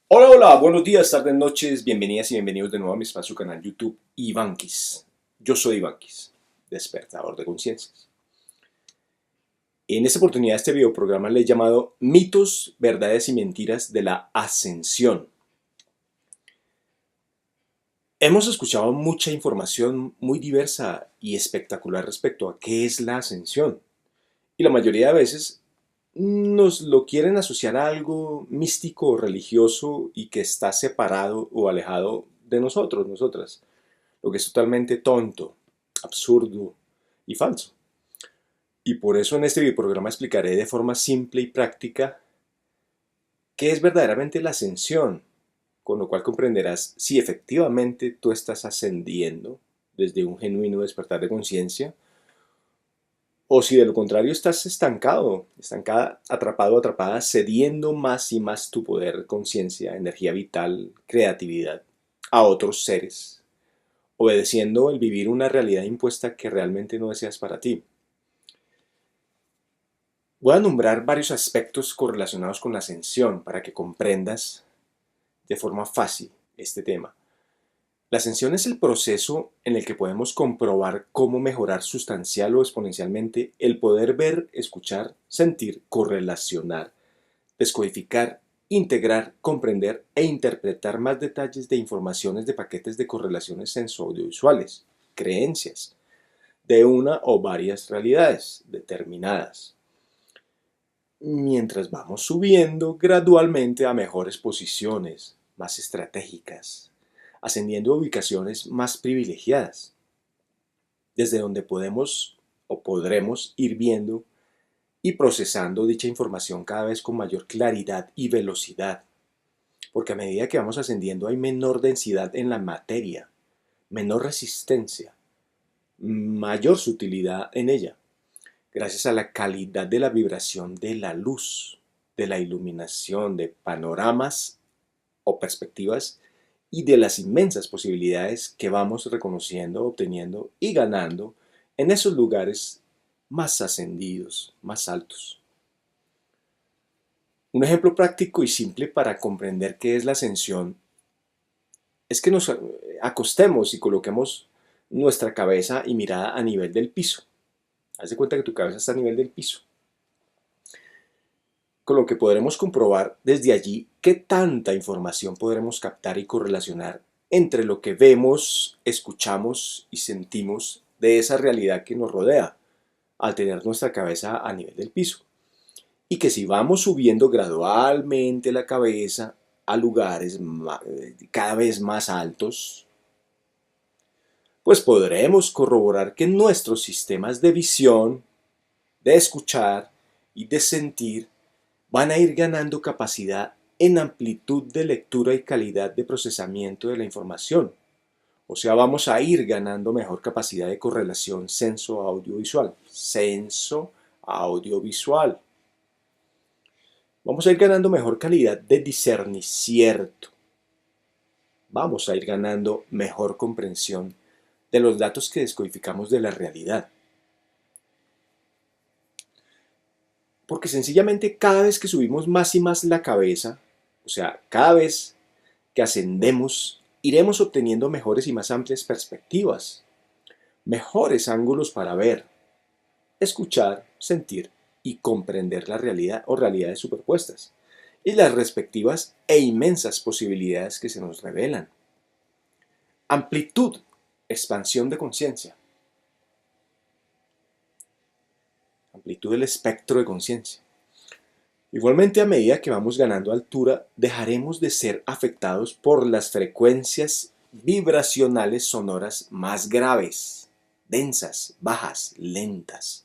Hola, hola, buenos días, tardes, noches, bienvenidas y bienvenidos de nuevo a mi espacio canal YouTube Ivankis. Yo soy Ivankis, despertador de conciencias. En esta oportunidad este videoprograma le he llamado Mitos, Verdades y Mentiras de la Ascensión. Hemos escuchado mucha información muy diversa y espectacular respecto a qué es la ascensión. Y la mayoría de veces nos lo quieren asociar a algo místico o religioso y que está separado o alejado de nosotros, nosotras. Lo que es totalmente tonto, absurdo y falso. Y por eso en este videoprograma explicaré de forma simple y práctica qué es verdaderamente la ascensión, con lo cual comprenderás si efectivamente tú estás ascendiendo desde un genuino despertar de conciencia o si de lo contrario estás estancado, estancada, atrapado, atrapada, cediendo más y más tu poder, conciencia, energía vital, creatividad a otros seres, obedeciendo el vivir una realidad impuesta que realmente no deseas para ti. Voy a nombrar varios aspectos correlacionados con la ascensión para que comprendas de forma fácil este tema. La ascensión es el proceso en el que podemos comprobar cómo mejorar sustancial o exponencialmente el poder ver, escuchar, sentir, correlacionar, descodificar, integrar, comprender e interpretar más detalles de informaciones de paquetes de correlaciones sensoaudiovisuales, creencias, de una o varias realidades determinadas, mientras vamos subiendo gradualmente a mejores posiciones, más estratégicas, ascendiendo a ubicaciones más privilegiadas, desde donde podemos o podremos ir viendo y procesando dicha información cada vez con mayor claridad y velocidad, porque a medida que vamos ascendiendo hay menor densidad en la materia, menor resistencia, mayor sutilidad en ella, gracias a la calidad de la vibración de la luz, de la iluminación, de panoramas o perspectivas y de las inmensas posibilidades que vamos reconociendo, obteniendo y ganando en esos lugares más ascendidos, más altos. Un ejemplo práctico y simple para comprender qué es la ascensión es que nos acostemos y coloquemos nuestra cabeza y mirada a nivel del piso. Haz de cuenta que tu cabeza está a nivel del piso, con lo que podremos comprobar desde allí qué tanta información podremos captar y correlacionar entre lo que vemos, escuchamos y sentimos de esa realidad que nos rodea al tener nuestra cabeza a nivel del piso. Y que si vamos subiendo gradualmente la cabeza a lugares cada vez más altos, pues podremos corroborar que nuestros sistemas de visión, de escuchar y de sentir van a ir ganando capacidad en amplitud de lectura y calidad de procesamiento de la información. O sea, vamos a ir ganando mejor capacidad de correlación senso-audiovisual. Senso-audiovisual. Vamos a ir ganando mejor calidad de discernicierto. Vamos a ir ganando mejor comprensión de los datos que descodificamos de la realidad. Porque sencillamente cada vez que subimos más y más la cabeza, o sea, cada vez que ascendemos, iremos obteniendo mejores y más amplias perspectivas, mejores ángulos para ver, escuchar, sentir y comprender la realidad o realidades superpuestas, y las respectivas e inmensas posibilidades que se nos revelan. Amplitud, expansión de conciencia, amplitud del espectro de conciencia. Igualmente, a medida que vamos ganando altura, dejaremos de ser afectados por las frecuencias vibracionales sonoras más graves, densas, bajas, lentas,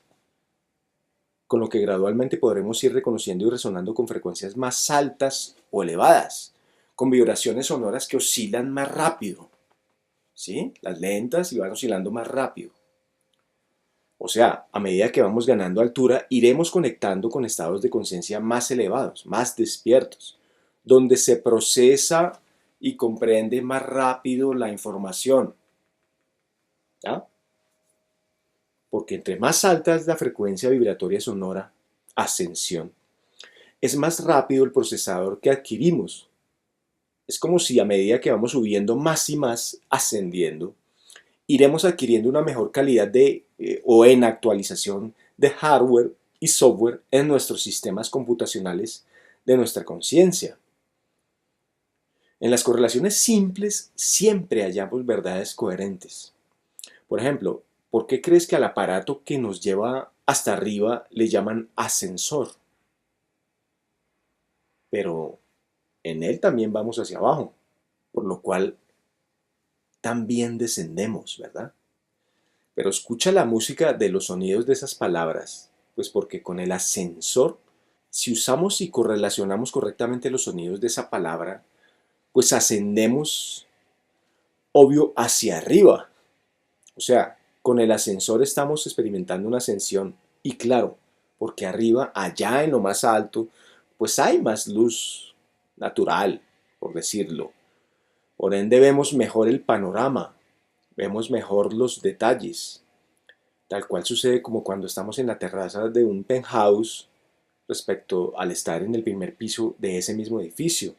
con lo que gradualmente podremos ir reconociendo y resonando con frecuencias más altas o elevadas, con vibraciones sonoras que oscilan más rápido, ¿sí? Las lentas y van oscilando más rápido. O sea, a medida que vamos ganando altura, iremos conectando con estados de conciencia más elevados, más despiertos, donde se procesa y comprende más rápido la información. ¿Ya? Porque entre más alta es la frecuencia vibratoria sonora, ascensión, es más rápido el procesador que adquirimos. Es como si a medida que vamos subiendo más y más, ascendiendo, iremos adquiriendo una mejor calidad o en actualización de hardware y software en nuestros sistemas computacionales de nuestra conciencia. En las correlaciones simples siempre hallamos verdades coherentes. Por ejemplo, ¿por qué crees que al aparato que nos lleva hasta arriba le llaman ascensor? Pero en él también vamos hacia abajo, por lo cual también descendemos, ¿verdad? Pero escucha la música de los sonidos de esas palabras, pues porque con el ascensor, si usamos y correlacionamos correctamente los sonidos de esa palabra, pues ascendemos, obvio, hacia arriba. O sea, con el ascensor estamos experimentando una ascensión. Y claro, porque arriba, allá en lo más alto, pues hay más luz natural, por decirlo. Por ende vemos mejor el panorama, vemos mejor los detalles, tal cual sucede como cuando estamos en la terraza de un penthouse respecto al estar en el primer piso de ese mismo edificio.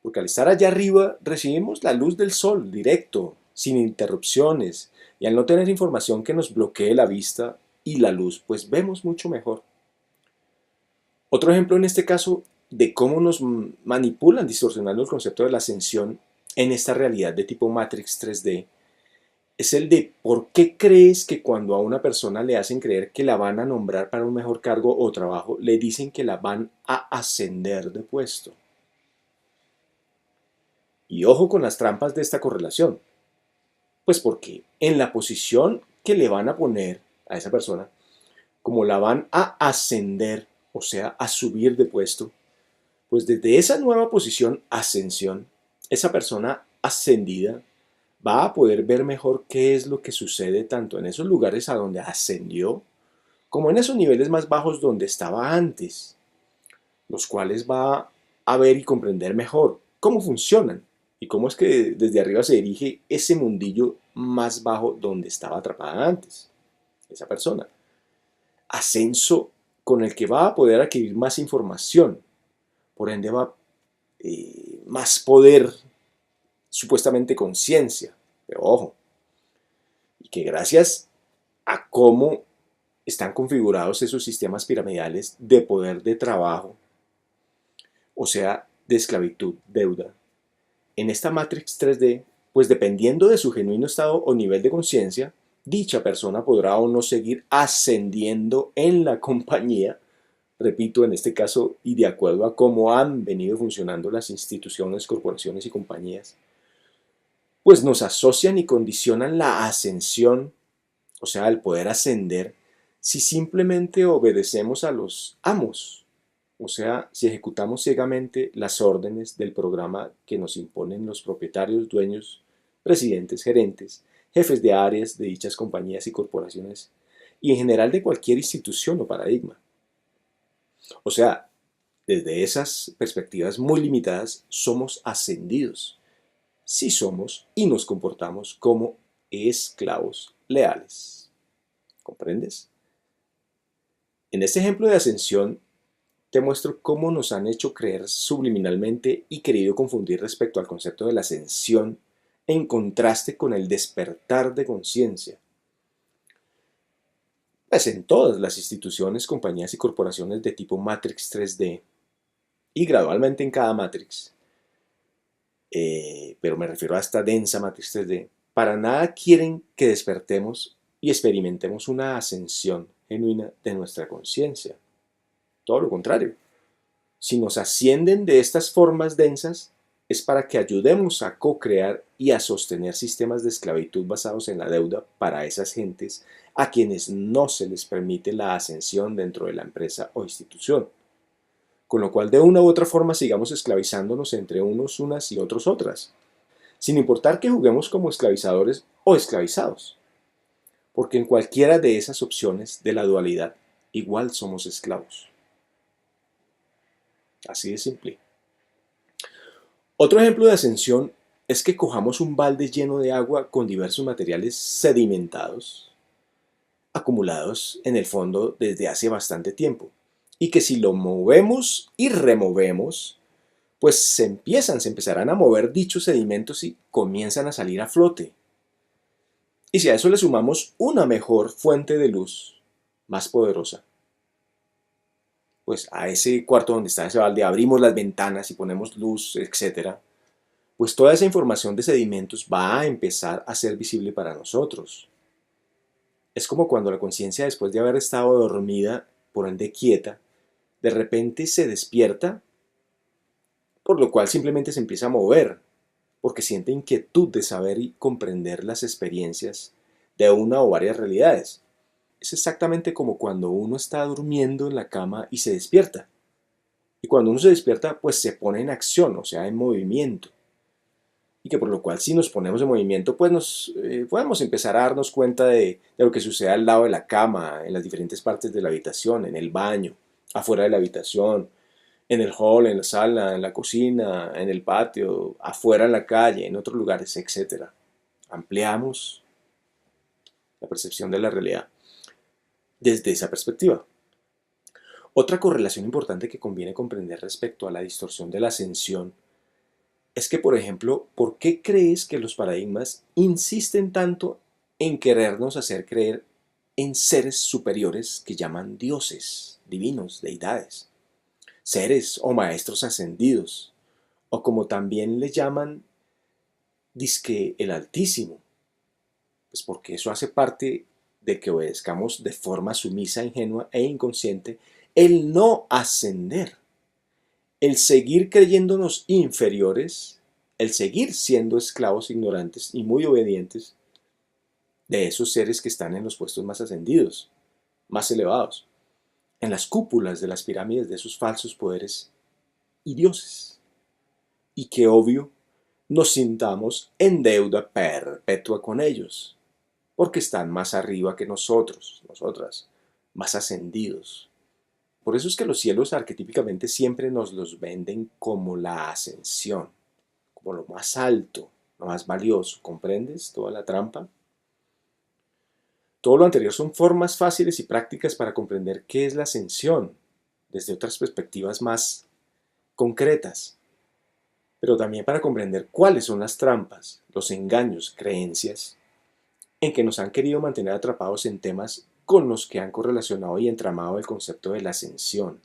Porque al estar allá arriba recibimos la luz del sol directo, sin interrupciones, y al no tener información que nos bloquee la vista y la luz, pues vemos mucho mejor. Otro ejemplo en este caso de cómo nos manipulan distorsionando el concepto de la ascensión en esta realidad de tipo Matrix 3D es el de por qué crees que cuando a una persona le hacen creer que la van a nombrar para un mejor cargo o trabajo, le dicen que la van a ascender de puesto. Y ojo con las trampas de esta correlación. Pues porque en la posición que le van a poner a esa persona, como la van a ascender, o sea, a subir de puesto, pues desde esa nueva posición, ascensión, esa persona ascendida va a poder ver mejor qué es lo que sucede tanto en esos lugares a donde ascendió, como en esos niveles más bajos donde estaba antes, los cuales va a ver y comprender mejor cómo funcionan y cómo es que desde arriba se dirige ese mundillo más bajo donde estaba atrapada antes, esa persona. Ascenso con el que va a poder adquirir más información, por ende va más poder, supuestamente conciencia, pero ojo, y que gracias a cómo están configurados esos sistemas piramidales de poder de trabajo, o sea, de esclavitud, deuda, en esta Matrix 3D, pues dependiendo de su genuino estado o nivel de conciencia, dicha persona podrá o no seguir ascendiendo en la compañía, repito, en este caso, y de acuerdo a cómo han venido funcionando las instituciones, corporaciones y compañías, pues nos asocian y condicionan la ascensión, o sea, el poder ascender, si simplemente obedecemos a los amos, o sea, si ejecutamos ciegamente las órdenes del programa que nos imponen los propietarios, dueños, presidentes, gerentes, jefes de áreas de dichas compañías y corporaciones, y en general de cualquier institución o paradigma. O sea, desde esas perspectivas muy limitadas, somos ascendidos si somos y nos comportamos como esclavos leales. ¿Comprendes? En este ejemplo de ascensión, te muestro cómo nos han hecho creer subliminalmente y querido confundir respecto al concepto de la ascensión en contraste con el despertar de conciencia. Pues en todas las instituciones, compañías y corporaciones de tipo Matrix 3D y gradualmente en cada Matrix, pero me refiero a esta densa Matrix 3D, para nada quieren que despertemos y experimentemos una ascensión genuina de nuestra conciencia. Todo lo contrario. Si nos ascienden de estas formas densas, es para que ayudemos a co-crear y a sostener sistemas de esclavitud basados en la deuda para esas gentes a quienes no se les permite la ascensión dentro de la empresa o institución. Con lo cual de una u otra forma sigamos esclavizándonos entre unos unas y otros otras, sin importar que juguemos como esclavizadores o esclavizados, porque en cualquiera de esas opciones de la dualidad igual somos esclavos. Así de simple. Otro ejemplo de ascensión es que cojamos un balde lleno de agua con diversos materiales sedimentados, acumulados en el fondo desde hace bastante tiempo, y que si lo movemos y removemos, pues se empezarán a mover dichos sedimentos y comienzan a salir a flote. Y si a eso le sumamos una mejor fuente de luz, más poderosa, pues a ese cuarto donde está ese balde abrimos las ventanas y ponemos luz, etcétera, pues toda esa información de sedimentos va a empezar a ser visible para nosotros. Es como cuando la conciencia, después de haber estado dormida, por ende quieta, de repente se despierta, por lo cual simplemente se empieza a mover, porque siente inquietud de saber y comprender las experiencias de una o varias realidades. Es exactamente como cuando uno está durmiendo en la cama y se despierta. Y cuando uno se despierta, pues se pone en acción, o sea, en movimiento. Y que por lo cual si nos ponemos en movimiento, pues podemos empezar a darnos cuenta de lo que sucede al lado de la cama, en las diferentes partes de la habitación, en el baño, afuera de la habitación, en el hall, en la sala, en la cocina, en el patio, afuera en la calle, en otros lugares, etcétera. Ampliamos la percepción de la realidad desde esa perspectiva. Otra correlación importante que conviene comprender respecto a la distorsión de la ascensión es que, por ejemplo, ¿por qué crees que los paradigmas insisten tanto en querernos hacer creer en seres superiores que llaman dioses, divinos, deidades, seres o maestros ascendidos, o como también le llaman, disque el Altísimo? Pues porque eso hace parte de que obedezcamos de forma sumisa, ingenua e inconsciente el no ascender, el seguir creyéndonos inferiores, el seguir siendo esclavos ignorantes y muy obedientes de esos seres que están en los puestos más ascendidos, más elevados, en las cúpulas de las pirámides de esos falsos poderes y dioses. Y que obvio nos sintamos en deuda perpetua con ellos, porque están más arriba que nosotros, nosotras, más ascendidos. Por eso es que los cielos arquetípicamente siempre nos los venden como la ascensión, como lo más alto, lo más valioso. ¿Comprendes toda la trampa? Todo lo anterior son formas fáciles y prácticas para comprender qué es la ascensión, desde otras perspectivas más concretas, pero también para comprender cuáles son las trampas, los engaños, creencias, en que nos han querido mantener atrapados en temas con los que han correlacionado y entramado el concepto de la ascensión.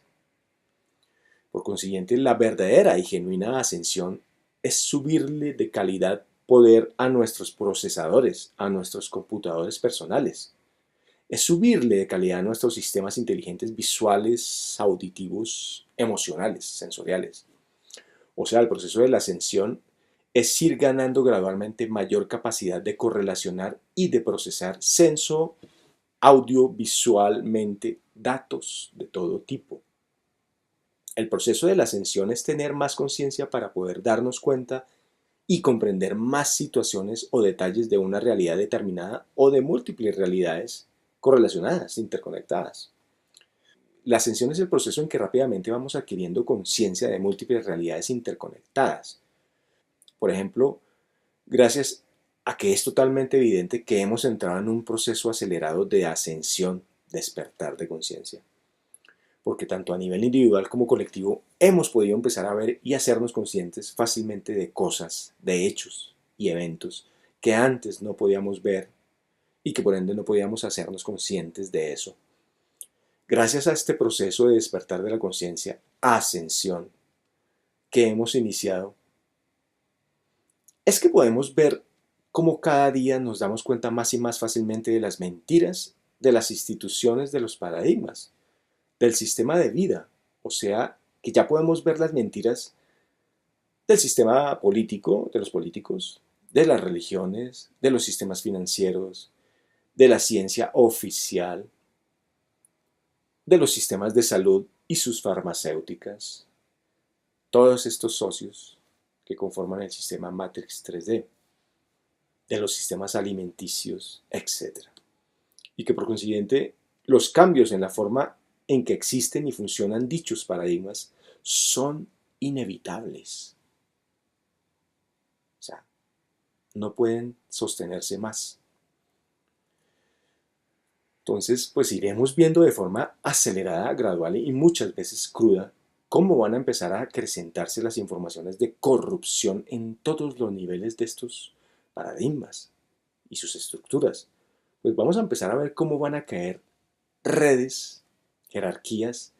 Por consiguiente, la verdadera y genuina ascensión es subirle de calidad poder a nuestros procesadores, a nuestros computadores personales. Es subirle de calidad a nuestros sistemas inteligentes visuales, auditivos, emocionales, sensoriales. O sea, el proceso de la ascensión es ir ganando gradualmente mayor capacidad de correlacionar y de procesar senso, audiovisualmente datos de todo tipo. El proceso de la ascensión es tener más conciencia para poder darnos cuenta y comprender más situaciones o detalles de una realidad determinada o de múltiples realidades correlacionadas, interconectadas. La ascensión es el proceso en que rápidamente vamos adquiriendo conciencia de múltiples realidades interconectadas. Por ejemplo, gracias a que es totalmente evidente que hemos entrado en un proceso acelerado de ascensión, despertar de conciencia. Porque tanto a nivel individual como colectivo hemos podido empezar a ver y hacernos conscientes fácilmente de cosas, de hechos y eventos que antes no podíamos ver y que por ende no podíamos hacernos conscientes de eso. Gracias a este proceso de despertar de la conciencia, ascensión, que hemos iniciado, es que podemos ver cómo cada día nos damos cuenta más y más fácilmente de las mentiras de las instituciones, de los paradigmas, del sistema de vida. O sea, que ya podemos ver las mentiras del sistema político, de los políticos, de las religiones, de los sistemas financieros, de la ciencia oficial, de los sistemas de salud y sus farmacéuticas, todos estos socios que conforman el sistema Matrix 3D, de los sistemas alimenticios, etcétera. Y que por consiguiente los cambios en la forma en que existen y funcionan dichos paradigmas son inevitables. O sea, no pueden sostenerse más. Entonces, pues iremos viendo de forma acelerada, gradual y muchas veces cruda cómo van a empezar a acrecentarse las informaciones de corrupción en todos los niveles de estos paradigmas y sus estructuras. Pues vamos a empezar a ver cómo van a caer redes, jerarquías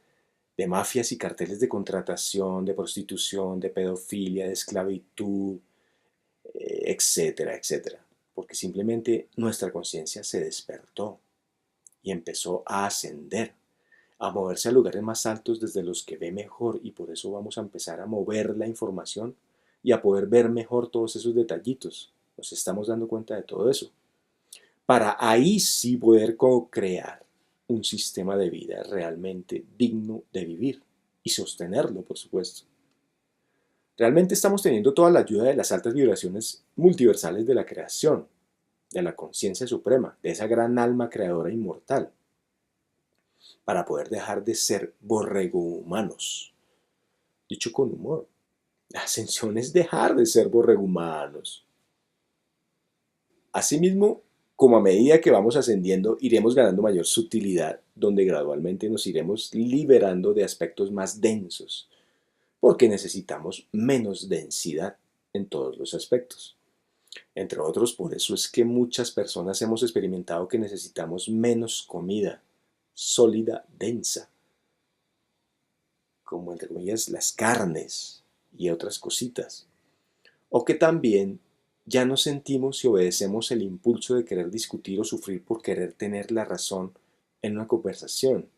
de mafias y carteles de contratación, de prostitución, de pedofilia, de esclavitud, etcétera, etcétera. Porque simplemente nuestra conciencia se despertó y empezó a ascender, a moverse a lugares más altos desde los que ve mejor, y por eso vamos a empezar a mover la información y a poder ver mejor todos esos detallitos. Nos estamos dando cuenta de todo eso. Para ahí sí poder co-crear un sistema de vida realmente digno de vivir y sostenerlo, por supuesto. Realmente estamos teniendo toda la ayuda de las altas vibraciones multiversales de la creación, de la conciencia suprema, de esa gran alma creadora inmortal, para poder dejar de ser borrego humanos. Dicho con humor, la ascensión es dejar de ser borrego humanos. Asimismo, como a medida que vamos ascendiendo, iremos ganando mayor sutilidad, donde gradualmente nos iremos liberando de aspectos más densos, porque necesitamos menos densidad en todos los aspectos. Entre otros, por eso es que muchas personas hemos experimentado que necesitamos menos comida sólida, densa, como entre comillas las carnes y otras cositas. O que también ya no sentimos y obedecemos el impulso de querer discutir o sufrir por querer tener la razón en una conversación,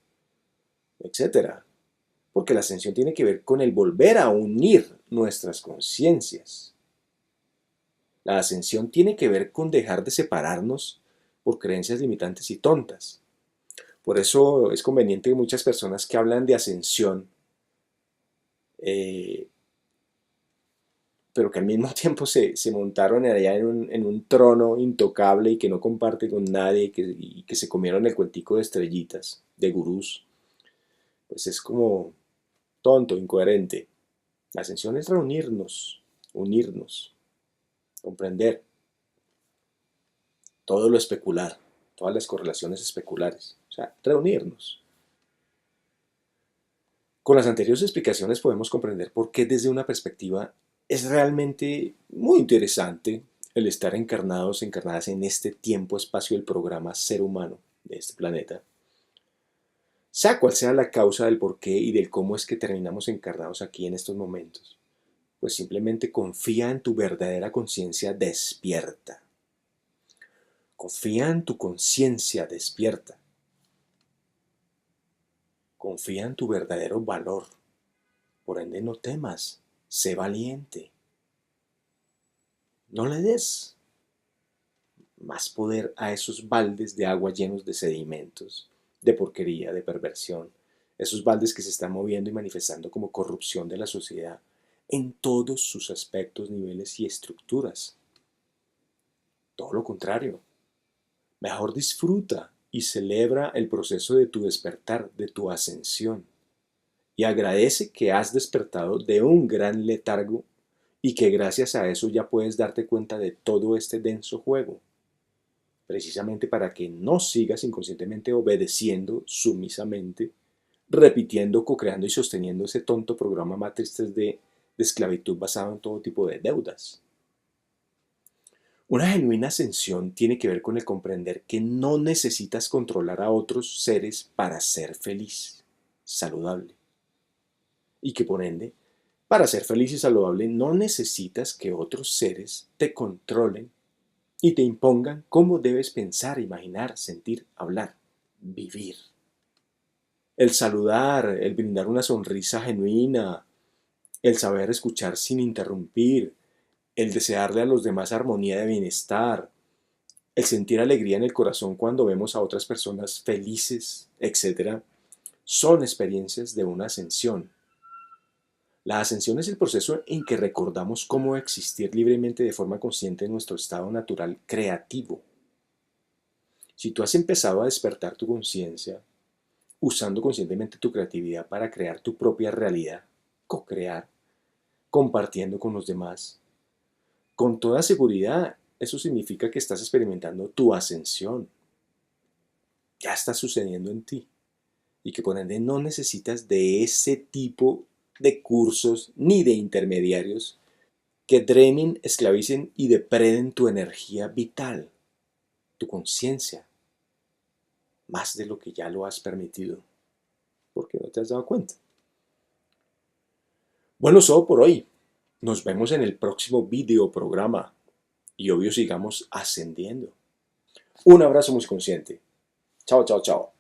etcétera. Porque la ascensión tiene que ver con el volver a unir nuestras conciencias. La ascensión tiene que ver con dejar de separarnos por creencias limitantes y tontas. Por eso es conveniente que muchas personas que hablan de ascensión, eh, pero que al mismo tiempo se montaron allá en un trono intocable y que no comparten con nadie y que se comieron el cuentico de estrellitas, de gurús, pues es como tonto, incoherente. La ascensión es reunirnos, unirnos, comprender todo lo especular, todas las correlaciones especulares, o sea, reunirnos. Con las anteriores explicaciones podemos comprender por qué desde una perspectiva es realmente muy interesante el estar encarnados, encarnadas en este tiempo-espacio del programa ser humano de este planeta. Sea cual sea la causa del por qué y del cómo es que terminamos encarnados aquí en estos momentos, pues simplemente confía en tu verdadera conciencia despierta. Confía en tu conciencia despierta. Confía en tu verdadero valor. Por ende, no temas. Sé valiente. No le des más poder a esos baldes de agua llenos de sedimentos, de porquería, de perversión. Esos baldes que se están moviendo y manifestando como corrupción de la sociedad en todos sus aspectos, niveles y estructuras. Todo lo contrario. Mejor disfruta y celebra el proceso de tu despertar, de tu ascensión. Y agradece que has despertado de un gran letargo y que gracias a eso ya puedes darte cuenta de todo este denso juego. Precisamente para que no sigas inconscientemente obedeciendo sumisamente, repitiendo, co-creando y sosteniendo ese tonto programa Matrix 3D de esclavitud basado en todo tipo de deudas. Una genuina ascensión tiene que ver con el comprender que no necesitas controlar a otros seres para ser feliz, saludable. Y que por ende, para ser feliz y saludable no necesitas que otros seres te controlen y te impongan cómo debes pensar, imaginar, sentir, hablar, vivir. El saludar, el brindar una sonrisa genuina, el saber escuchar sin interrumpir, el desearle a los demás armonía de bienestar, el sentir alegría en el corazón cuando vemos a otras personas felices, etcétera, son experiencias de una ascensión. La ascensión es el proceso en que recordamos cómo existir libremente de forma consciente en nuestro estado natural creativo. Si tú has empezado a despertar tu conciencia, usando conscientemente tu creatividad para crear tu propia realidad, co-crear, compartiendo con los demás, con toda seguridad, eso significa que estás experimentando tu ascensión. Ya está sucediendo en ti. Y que por ende no necesitas de ese tipo de cursos ni de intermediarios que drenen, esclavicen y depreden tu energía vital, tu conciencia, más de lo que ya lo has permitido, porque no te has dado cuenta. Bueno, solo por hoy. Nos vemos en el próximo video programa y obvio sigamos ascendiendo. Un abrazo muy consciente. Chao, chao, chao.